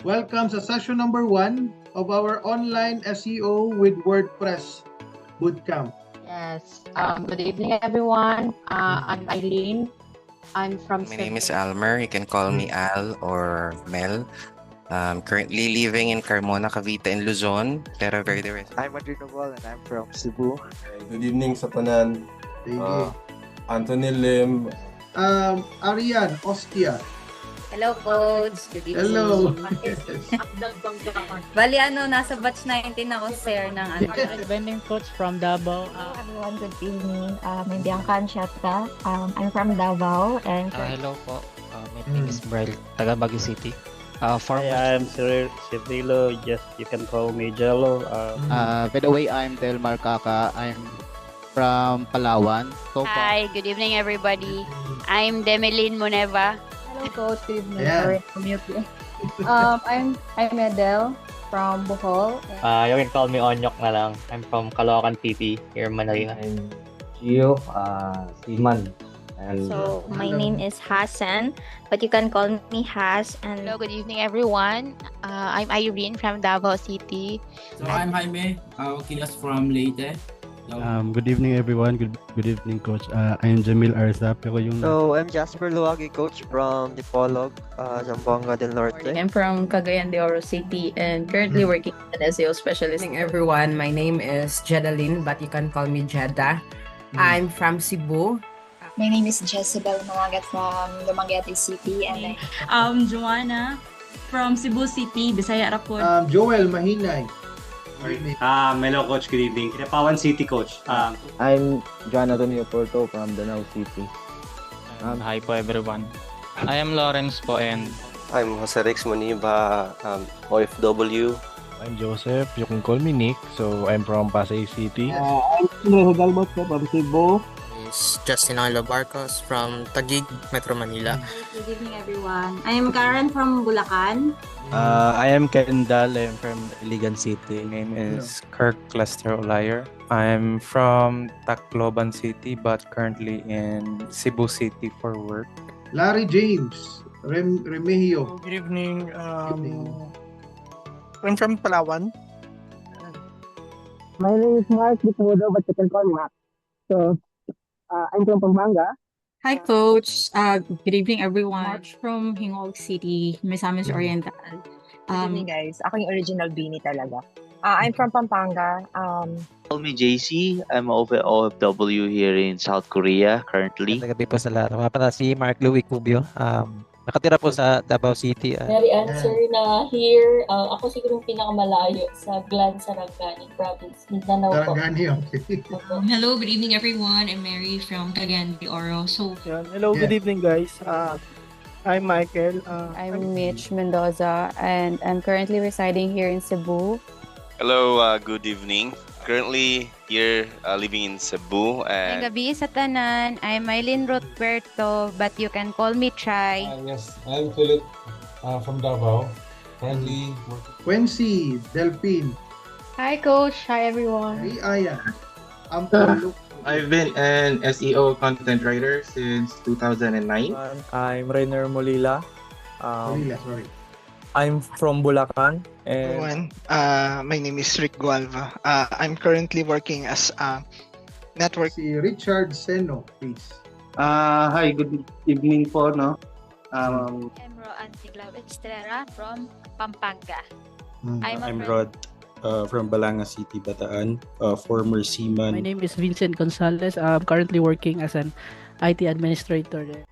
Welcome sa session number 1 of our online SEO with WordPress bootcamp. Yes. Good evening, everyone. I'm Eileen. I'm from My name is Cebu. Almer. You can call me Al or Mel. Currently living in Carmona, Cavite, in Luzon. Pero very diverse. I'm Adrinable and I'm from Cebu. Good evening sa tanan. Sige. Anthony Lim. Arian, Ostia. Hello, Coach. Good evening. Hello. Bali, nasa batch 19 ako, sir, ng Vending coach from Davao. Hello everyone, good evening. I'm Bianca Anchata. I'm from Davao and Hello po. My name is Brian, taga Baguio City. I'm Cirilo, just you can call me Jello. By the way, I'm Delmar Kaka. I'm from Palawan. So far. Hi, good evening everybody. I'm Demeline Moneva. hello coach, good evening. Ayan. Sorry, mute you. I'm Edel from Bohol. You can call me Onyok na lang. I'm from Caloocan City, here in Manila. I'm Gio Siman. And So my name is Hassan, but you can call me Has. And Hello, good evening everyone. I'm Irene from Davao City. So I'm Jaime Kilas from Leyte. Good evening everyone. Good evening coach. I am Jamil Arzap. Ako yung So I'm Jasper Luagi, coach from Dipolog, Zamboanga del Norte. I'm from Cagayan de Oro City and currently working as an SEO specialist. Good evening, everyone. My name is Jedalyn, but you can call me Jeddah. I'm from Cebu. my name is Jezebel Malagat from Dumaguete City, and Joanna from Cebu City, Bisaya Rapon. Joel Mahinay. Hello, coach. Good evening. Kinapawan City, coach. I'm Jonathan Leoporto from Danau City. Hi po everyone. I am Lawrence po and I'm Jose Rex Maniba, OFW. I'm Joseph. You can call me Nick. So I'm from Pasay City. I'm Andres Dalmot from Cebu. Is Justin Barcos from Taguig, Metro Manila. Good evening, everyone. I am Karen from Bulacan. I am Kendall. I'm from Iligan City. My name is Kirk Lester Olayer. I'm from Tacloban City but currently in Cebu City for work. Larry James. Remigio. Good evening. evening. I'm from Palawan. My name is Mark Bitudo, but you can call me Mac. So, I'm from Pampanga. Hi, Coach. Good evening, everyone. March from Hingog City, Misamis Oriental. good evening guys. Ako yung original Beanie talaga. I'm from Pampanga. Call me JC. I'm OFW here in South Korea currently. Gabi po sa lahat. Mga pala si Mark Louis Cubio. Nakatira po sa Davao City. Mary answer na here. Ako siguro yung pinakamalayo sa Glan, Sarangani Province, Mindanao po. Sarangani, okay. Hello, good evening, everyone. I'm Mary from Cagayan de Oro. So, Hello, good evening, guys. I'm Michael. I'm Mitch Mendoza and I'm currently residing here in Cebu. Hello, good evening. Currently here living in Cebu Ngayong and gabi sa tanan, I'm Mylene Roberto, but you can call me Try. yes, I'm Philip from Davao. Currently Quincy, Delphine. Hi, Coach. Hi, everyone. Riaya. Ampolo. I've been an SEO content writer since 2009. I'm Rainer Molila. Sorry. I'm from Bulacan. Everyone, my name is Rick Gualva. I'm currently working as a network. Si Richard Seno, please. Hi, good evening po, no? I'm Roan Tiglaw Estrera from Pampanga. I'm Rod from Balanga City, Bataan. Former seaman. My name is Vincent Gonzalez. I'm currently working as an IT administrator there.